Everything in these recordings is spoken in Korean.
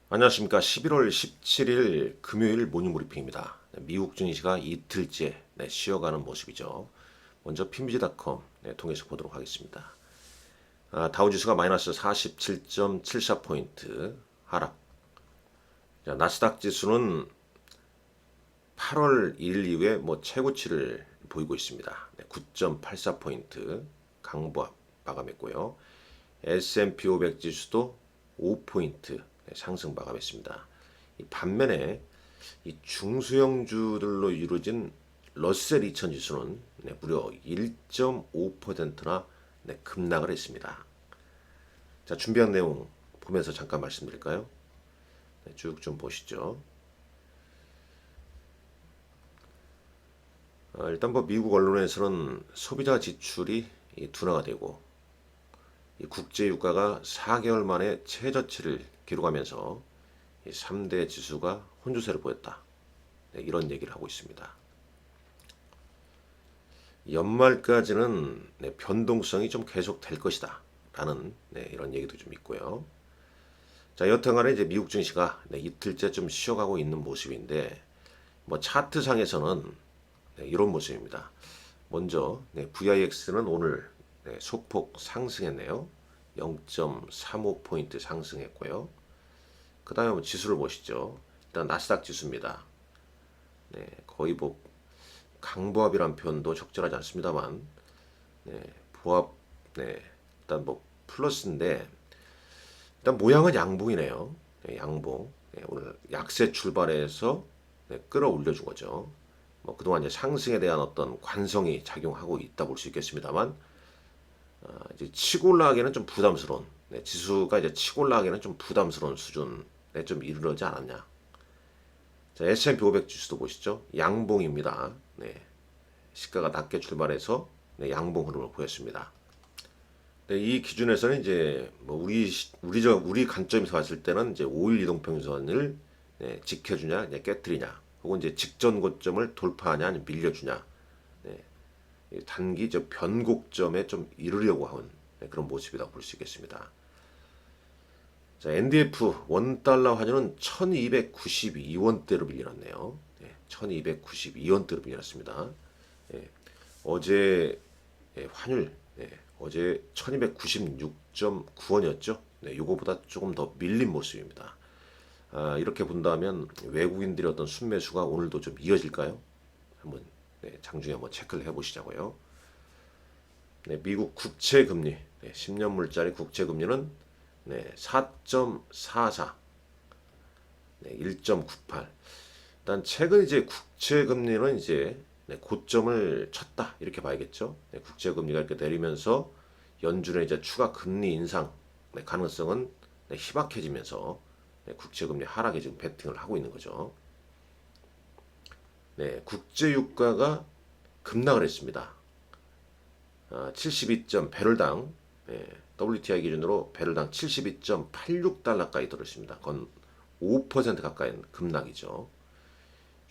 안녕하십니까. 11월 17일 금요일 모닝브리핑입니다. 미국 증시가 이틀째 쉬어가는 모습이죠. 먼저 핀비지닷컴 통해서 보도록 하겠습니다. 다우지수가 마이너스 47.74포인트 하락. 자, 나스닥 지수는 8월 1일 이후에 최고치를 보이고 있습니다. 9.84포인트 강보합 마감했고요. S&P 500 지수도 5포인트 상승 마감했습니다. 반면에 이 중소형주들로 이루어진 러셀 2000 지수는 무려 1.5%나 급락을 했습니다. 자, 준비한 내용 보면서 잠깐 말씀드릴까요? 쭉 좀 보시죠. 일단 미국 언론에서는 소비자 지출이 둔화가 되고 이 국제 유가가 4개월 만에 최저치를 기록하면서 3대 지수가 혼조세를 보였다. 이런 얘기를 하고 있습니다. 연말까지는 변동성이 좀 계속 될 것이다. 라는 이런 얘기도 좀 있고요. 자, 여튼간에 이제 미국 증시가 이틀째 좀 쉬어가고 있는 모습인데, 차트상에서는 이런 모습입니다. 먼저 VIX는 오늘 소폭 상승했네요. 0.35포인트 상승했고요. 그 다음에 지수를 보시죠. 일단 나스닥 지수입니다. 거의 강보합이란 표현도 적절하지 않습니다만, 보합, 일단 플러스인데, 일단 모양은 양봉이네요. 양봉. 오늘 약세 출발해서 끌어올려준 거죠. 그동안 이제 상승에 대한 어떤 관성이 작용하고 있다 볼 수 있겠습니다만, 이제 치고 올라가기에는 좀 부담스러운, 지수가 이제 치고 올라가기에는 좀 부담스러운 수준에 좀 이르지 않았냐. 자, S&P 500 지수도 보시죠. 양봉입니다. 시가가 낮게 출발해서 양봉 흐름을 보였습니다. 이 기준에서는 이제 우리 관점에서 봤을 때는 이제 5일 이동평선을 지켜주냐, 깨뜨리냐, 혹은 이제 직전 고점을 돌파하냐, 아니면 밀려주냐, 단기 변곡점에 좀 이르려고 하는 그런 모습이라고 볼 수 있겠습니다. 자, NDF 원달러 환율은 1292원대로 밀려났네요. 1292원대로 밀려났습니다. 어제 환율 어제 1296.9원이었죠. 요거보다 조금 더 밀린 모습입니다. 이렇게 본다면 외국인들의 어떤 순매수가 오늘도 좀 이어질까요? 한번 장중에 한번 체크를 해보시자고요. 미국 국채금리 10년 물짜리 국채금리는 4.44 1.98. 일단 최근 이제 국채금리는 이제 고점을 쳤다 이렇게 봐야겠죠. 국채금리가 이렇게 내리면서 연준의 이제 추가 금리 인상 가능성은 희박해지면서 국채금리 하락에 지금 베팅을 하고 있는 거죠. 국제유가가 급락을 했습니다. 72점 배럴당 WTI 기준으로 배럴당 72.86달러까지 떨어졌습니다. 그건 5% 가까이 급락이죠.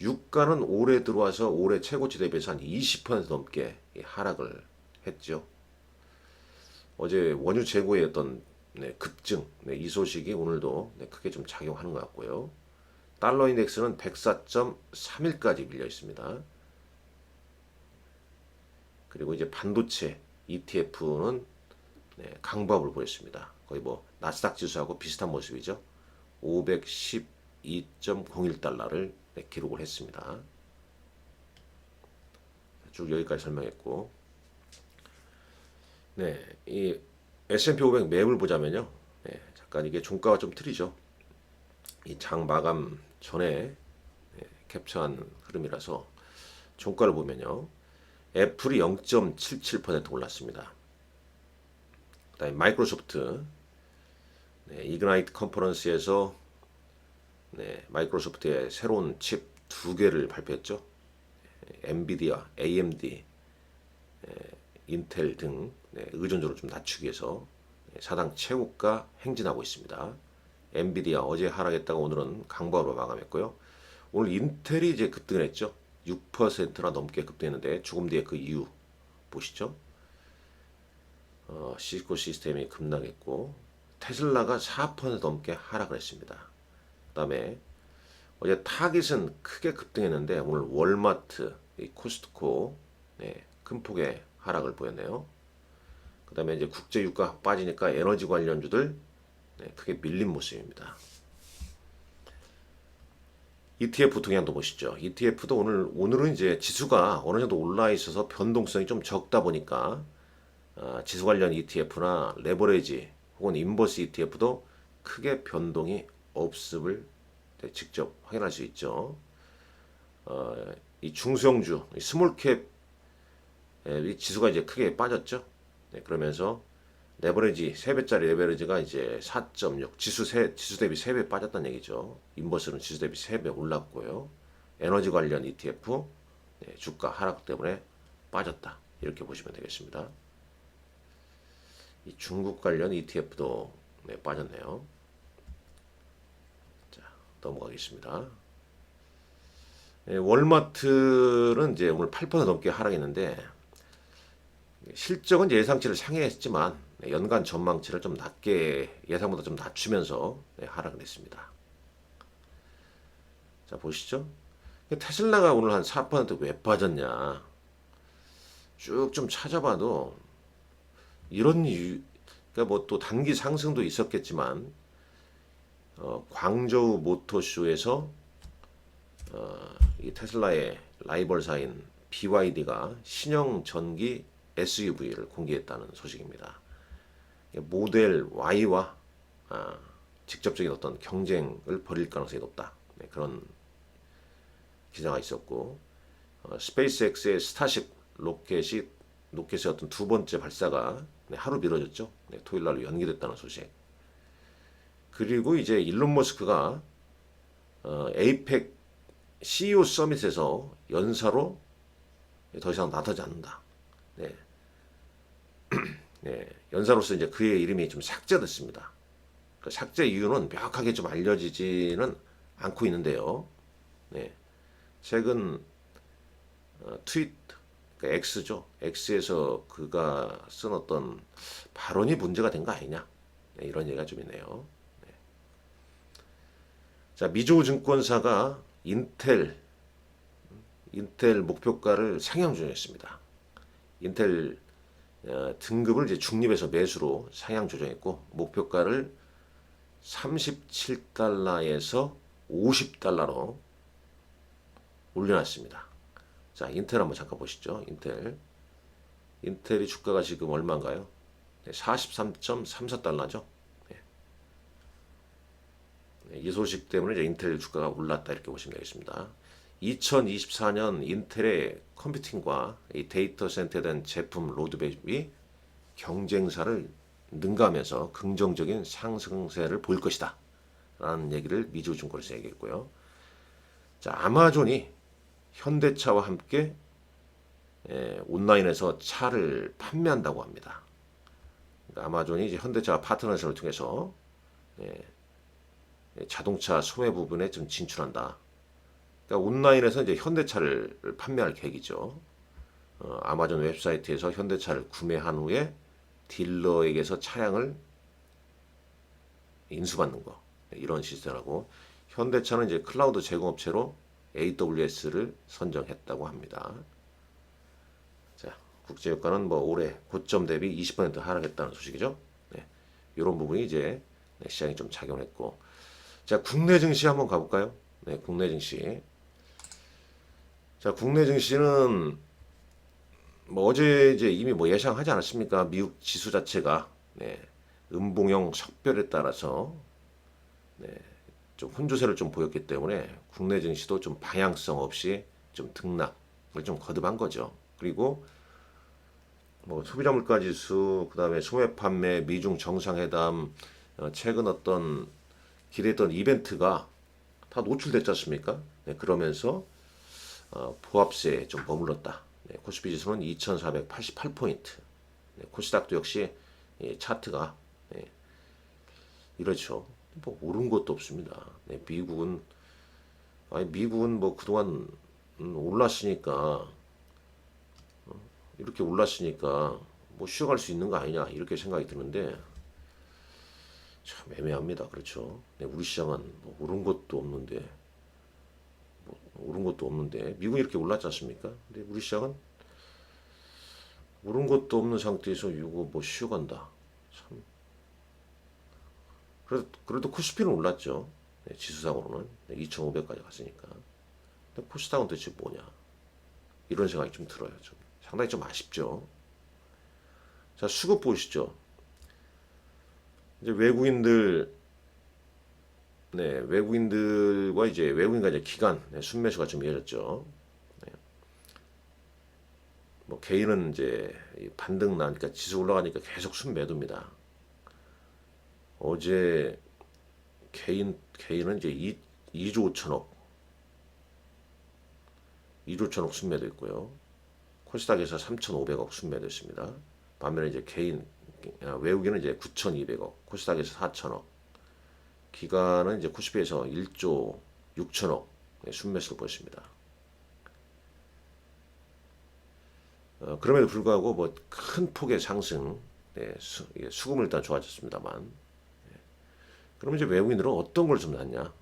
유가는 올해 들어와서 올해 최고치 대비해서 한 20% 넘게 하락을 했죠. 어제 원유 재고의 어떤 급증, 이 소식이 오늘도 크게 좀 작용하는 것 같고요. 달러 인덱스는 104.31까지 밀려 있습니다. 그리고 이제 반도체 ETF는 강보합을 보였습니다. 거의 나스닥 지수하고 비슷한 모습이죠. 512.01달러를 기록을 했습니다. 쭉 여기까지 설명했고, 이 S&P 500 맵을 보자면요. 잠깐 이게 종가가 좀 틀리죠. 이 장 마감 전에 캡처한 흐름이라서 종가를 보면요. 애플이 0.77% 올랐습니다. 그다음에 마이크로소프트 이그나이트 컨퍼런스에서 마이크로소프트의 새로운 칩 두 개를 발표했죠. 엔비디아, AMD, 인텔 등 의존도를 좀 낮추기 위해서 사상 최고가 행진하고 있습니다. 엔비디아 어제 하락했다가 오늘은 강보합으로 마감했고요. 오늘 인텔이 이제 급등을 했죠. 6%나 넘게 급등했는데 조금 뒤에 그 이유 보시죠. 시스코 시스템이 급락했고 테슬라가 4% 넘게 하락을 했습니다. 그다음에 어제 타깃은 크게 급등했는데 오늘 월마트, 이 코스트코 큰 폭의 하락을 보였네요. 그다음에 이제 국제 유가 빠지니까 에너지 관련주들 크게 밀린 모습입니다. ETF 동향도 보시죠. ETF도 오늘은 이제 지수가 어느 정도 올라 있어서 변동성이 좀 적다 보니까 지수 관련 ETF나 레버리지 혹은 인버스 ETF도 크게 변동이 없음을 직접 확인할 수 있죠. 이 중소형주, 이 스몰캡 이 지수가 이제 크게 빠졌죠. 그러면서 레버리지 3배짜리 레버리지가 이제 4.6 지수 대비 3배 빠졌다는 얘기죠. 인버스는 지수 대비 3배 올랐고요. 에너지 관련 ETF 주가 하락 때문에 빠졌다. 이렇게 보시면 되겠습니다. 이 중국 관련 ETF도 빠졌네요. 자, 넘어가겠습니다. 월마트는 이제 오늘 8% 넘게 하락했는데 실적은 예상치를 상회했지만 연간 전망치를 좀 낮게 예상보다 좀 낮추면서 하락을 했습니다. 자, 보시죠. 테슬라가 오늘 한 4%왜 빠졌냐? 쭉 좀 찾아봐도 이런 이유, 그러니까 뭐 또 단기 상승도 있었겠지만 광저우 모터쇼에서 이 테슬라의 라이벌사인 BYD가 신형 전기 SUV를 공개했다는 소식입니다. 모델 Y와 직접적인 어떤 경쟁을 벌일 가능성이 높다. 그런 기사가 있었고 스페이스X의 스타쉽 로켓의 어떤 두 번째 발사가 하루 미뤄졌죠. 토요일 날로 연기됐다는 소식. 그리고 이제 일론 머스크가 에이펙 CEO 서밋에서 연사로 더 이상 나타나지 않는다. 연사로서 이제 그의 이름이 좀 삭제됐습니다. 그 삭제 이유는 명확하게 좀 알려지지는 않고 있는데요. 최근 트윗, 그러니까 X죠. X에서 그가 쓴 어떤 발언이 문제가 된 거 아니냐. 이런 얘기가 좀 있네요. 자, 미주 증권사가 인텔 목표가를 상향 조정했습니다. 인텔 등급을 이제 중립에서 매수로 상향 조정했고 목표가를 37달러에서 50달러로 올려놨습니다. 자, 인텔 한번 잠깐 보시죠. 인텔이 주가가 지금 얼마인가요? 43.34달러죠. 이 소식 때문에 이제 인텔 주가가 올랐다 이렇게 보시면 되겠습니다. 2024년 인텔의 컴퓨팅과 이 데이터 센터에 대한 제품 로드맵이 경쟁사를 능가하면서 긍정적인 상승세를 보일 것이다 라는 얘기를 미주증권에서 얘기했고요. 자, 아마존이 현대차와 함께 온라인에서 차를 판매한다고 합니다. 그러니까 아마존이 이제 현대차 파트너십을 통해서 자동차 소매 부분에 좀 진출한다. 그러니까 온라인에서 이제 현대차를 판매할 계획이죠. 아마존 웹사이트에서 현대차를 구매한 후에 딜러에게서 차량을 인수받는 거 이런 시스템하고 현대차는 이제 클라우드 제공업체로 AWS를 선정했다고 합니다. 자, 국제유가는 뭐 올해 고점 대비 20% 하락했다는 소식이죠. 이런 부분이 이제 시장이 좀 작용했고, 자, 국내 증시 한번 가볼까요? 국내 증시. 자, 국내 증시는 뭐 어제 이제 이미 뭐 예상하지 않았습니까? 미국 지수 자체가 음봉형 석별에 따라서 좀 혼조세를 좀 보였기 때문에 국내 증시도 좀 방향성 없이 좀 등락을 좀 거듭한 거죠. 그리고 뭐 소비자 물가 지수, 그다음에 소매 판매, 미중 정상회담, 최근 어떤 기대했던 이벤트가 다 노출됐지 않습니까? 그러면서 보합세에 좀 머물렀다. 코스피 지수는 2488포인트. 코스닥도 역시 차트가 이렇죠. 뭐 오른 것도 없습니다. 미국은 뭐 그동안 올랐으니까 이렇게 올랐으니까 뭐 쉬어갈 수 있는 거 아니냐 이렇게 생각이 드는데 참 애매합니다. 그렇죠. 네, 우리 시장은 뭐 오른 것도 없는데, 오른 것도 없는데, 미국이 이렇게 올랐지 않습니까? 근데 우리 시장은 오른 것도 없는 상태에서 이거 뭐 쉬어간다. 참. 그래도 코스피는 올랐죠. 네, 지수상으로는 2,500까지 갔으니까. 근데 코스닥은 도대체 뭐냐? 이런 생각이 좀 들어요. 좀 상당히 좀 아쉽죠. 자, 수급 보시죠. 이제 외국인들과 이제 외국인과 이제 기관 순매수가 좀 이어졌죠. 뭐 개인은 이제 반등 나니까 지수 올라가니까 계속 순매도입니다. 어제 개인은 이제 2조 5천억, 2조 5천억 순매도 있고요. 코스닥에서 3,500억 순매도했습니다. 반면에 이제 외국인은 이제 9,200억, 코스닥에서 4천억, 기관은 이제 코스피에서 1조 6천억 순매수를 보였습니다. 그럼에도 불구하고 뭐 큰 폭의 상승, 수급은 일단 좋아졌습니다만, 그러면 이제 외국인들은 어떤 걸 좀 났냐?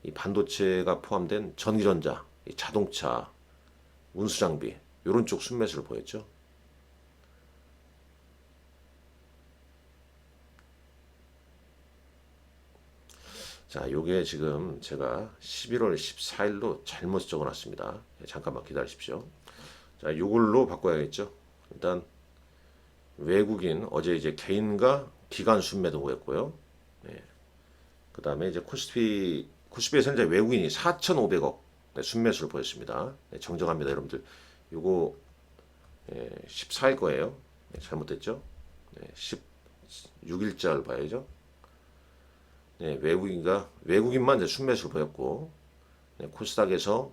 이 반도체가 포함된 전기전자, 이 자동차, 운수장비 이런 쪽 순매수를 보였죠. 자, 요게 지금 제가 11월 14일로 잘못 적어놨습니다. 잠깐만 기다리십시오. 자, 요걸로 바꿔야겠죠. 일단 외국인 어제 이제 개인과 기관 순매도 보였고요. 그 다음에 이제 코스피에서는 이제 외국인이 4,500억 순매수를 보였습니다. 정정합니다, 여러분들. 요거 14일 거예요. 잘못됐죠? 16일자를 봐야죠. 외국인만 이제 순매수를 보였고, 코스닥에서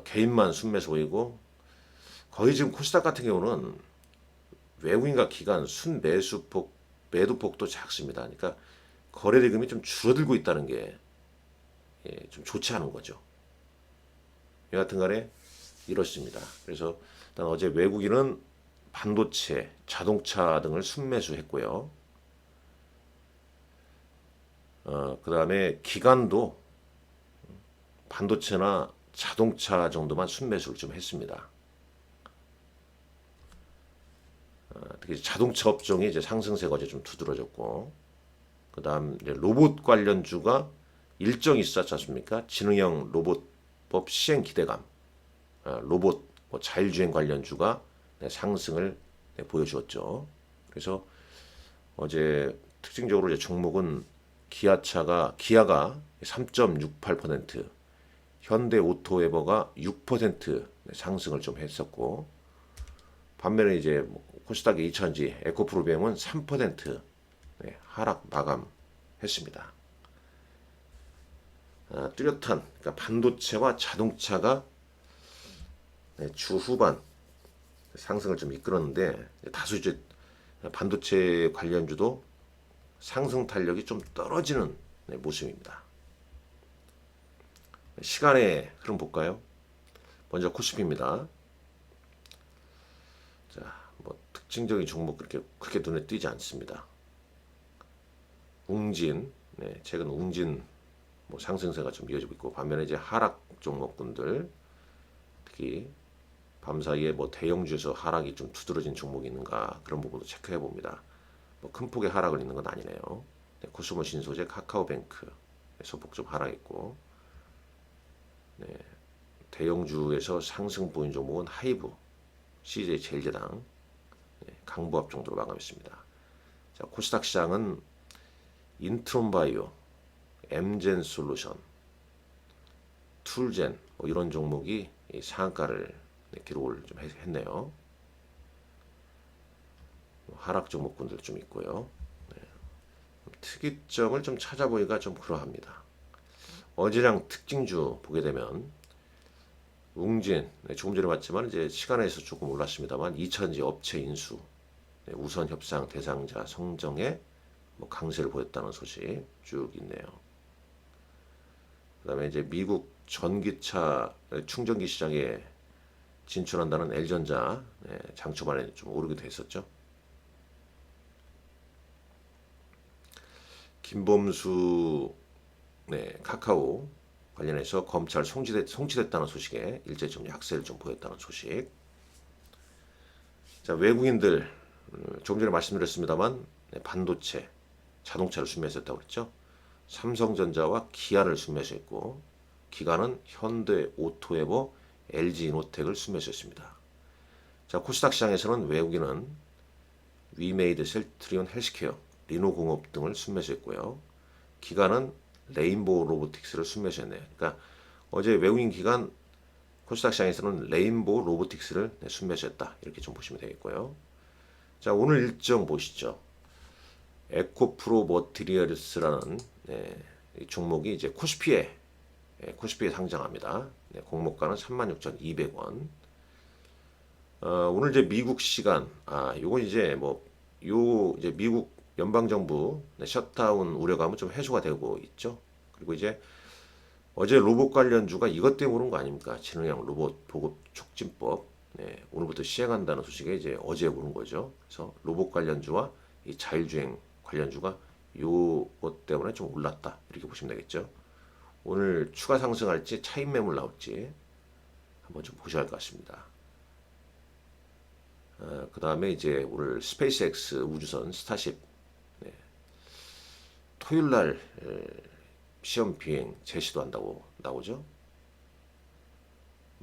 개인만 순매수 보이고, 거의 지금 코스닥 같은 경우는 외국인과 기관 매도폭도 작습니다. 그러니까 거래 대금이 좀 줄어들고 있다는 게 좀 좋지 않은 거죠. 여하튼 간에 이렇습니다. 그래서 일단 어제 외국인은 반도체, 자동차 등을 순매수했고요. 그 다음에 기관도 반도체나 자동차 정도만 순매수를 좀 했습니다. 특히 자동차 업종이 이제 상승세가 어제 좀 두드러졌고, 그 다음 이제 로봇 관련주가 일정이 있었지 않습니까? 지능형 로봇법 시행 기대감, 로봇 뭐 자율주행 관련주가 상승을 보여주었죠. 그래서 어제 특징적으로 이제 종목은 기아가 3.68%, 현대오토에버가 6% 상승을 좀 했었고, 반면에 이제 코스닥의 이천지 에코프로비엠은 3% 하락 마감했습니다. 뚜렷한 그러니까 반도체와 자동차가 주 후반 상승을 좀 이끌었는데, 다수 이제 반도체 관련주도 상승 탄력이 좀 떨어지는 모습입니다. 시간의 흐름 볼까요? 먼저 코스피입니다. 자, 뭐 특징적인 종목 그렇게 눈에 띄지 않습니다. 웅진, 최근 웅진 뭐 상승세가 좀 이어지고 있고, 반면에 이제 하락 종목군들, 특히 밤사이에 뭐 대형주에서 하락이 좀 두드러진 종목이 있는가 그런 부분도 체크해 봅니다. 뭐 큰 폭의 하락을 있는 건 아니네요. 코스모 신소재, 카카오뱅크 소폭 좀 하락했고, 대형주에서 상승 보인 종목은 하이브, CJ 제일제당, 강보합 정도로 마감했습니다. 자, 코스닥 시장은 인트론바이오, 엠젠솔루션, 툴젠 뭐 이런 종목이 상한가를 기록을 좀 했네요. 하락 종목군들 좀 있고요. 특이점을 좀 찾아보기가 좀 그러합니다. 어제랑 특징주 보게 되면 웅진, 조금 전에 봤지만 이제 시간에서 조금 올랐습니다만, 이천지 업체 인수, 우선 협상 대상자 성정에 뭐 강세를 보였다는 소식 쭉 있네요. 그다음에 이제 미국 전기차 충전기 시장에 진출한다는 L전자 장 초반에 좀 오르기도 했었죠. 김범수 카카오 관련해서 검찰 송치됐다는 소식에 일제 좀 약세를 좀 보였다는 소식. 자, 외국인들 조금 전에 말씀드렸습니다만 반도체, 자동차를 순매수했다고 그랬죠. 삼성전자와 기아를 순매수했고 기관은 현대 오토에버, LG 이노텍을 순매수했습니다. 자, 코스닥 시장에서는 외국인은 위메이드, 셀트리온 헬스케어, 리노공업 등을 순매수했고요. 기관은 레인보우 로보틱스를 순매수했네요. 그러니까 어제 외국인 기관 코스닥 시장에서는 레인보우 로보틱스를 순매수했다. 이렇게 좀 보시면 되겠고요. 자, 오늘 일정 보시죠. 에코프로 머티리얼스라는 이 종목이 이제 코스피에 상장합니다. 공모가는 36,200원. 오늘 이제 미국 시간, 요건 이제 이제 미국 연방정부 셧다운 우려감은 좀 해소가 되고 있죠. 그리고 이제 어제 로봇 관련주가 이것 때문에 오른 거 아닙니까? 지능형 로봇 보급 촉진법. 오늘부터 시행한다는 소식에 이제 어제 오른 거죠. 그래서 로봇 관련주와 이 자율주행 관련주가 요것 때문에 좀 올랐다. 이렇게 보시면 되겠죠. 오늘 추가 상승할지 차익 매물 나올지 한번 좀 보셔야 할 것 같습니다. 그 다음에 이제 오늘 스페이스X 우주선 스타쉽 토요일 날 시험 비행 제시도 한다고 나오죠.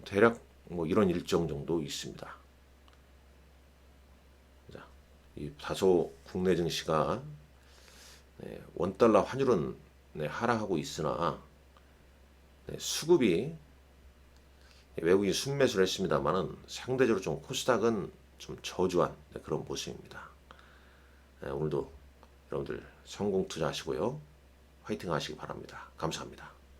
대략 이런 일정 정도 있습니다. 자, 이 다소 국내 증시가 원달러 환율은 하락하고 있으나 수급이 외국인 순매수를 했습니다만은 상대적으로 좀 코스닥은 좀 저조한 그런 모습입니다. 오늘도 여러분들 성공 투자하시고요. 화이팅 하시기 바랍니다. 감사합니다.